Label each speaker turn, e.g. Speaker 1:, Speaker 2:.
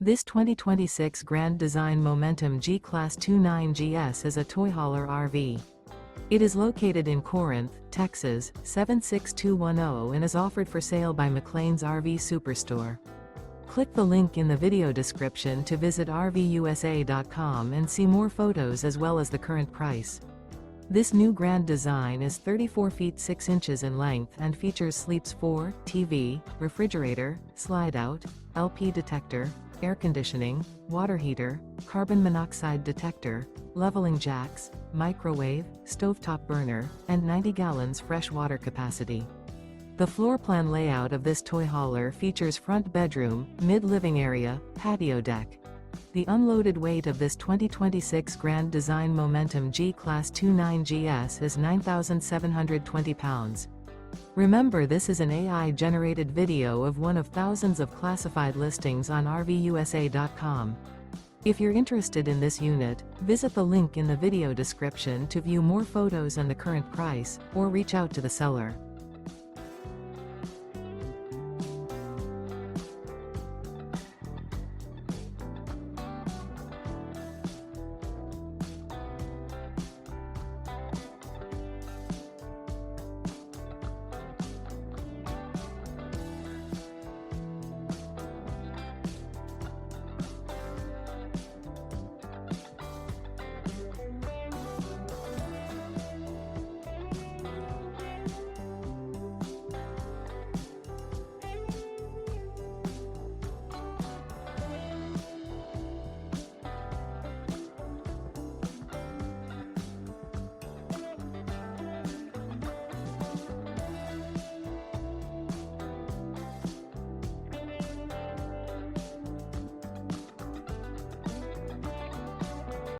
Speaker 1: This 2026 Grand Design Momentum G-Class 29GS is a toy hauler RV. It is located in Corinth, Texas, 76210 and is offered for sale by McClain's RV Superstore. Click the link in the video description to visit RVUSA.com and see more photos as well as the current price. This new grand design is 34 feet 6 inches in length and features sleeps 4, TV, refrigerator, slide-out, LP detector, air conditioning, water heater, carbon monoxide detector, leveling jacks, microwave, stovetop burner, and 90 gallons fresh water capacity. The floor plan layout of this toy hauler features front bedroom, mid-living area, patio deck. The unloaded weight of this 2026 Grand Design Momentum G-Class 29GS is 9,720 pounds. Remember, this is an AI-generated video of one of thousands of classified listings on RVUSA.com. If you're interested in this unit, visit the link in the video description to view more photos and the current price, or reach out to the seller.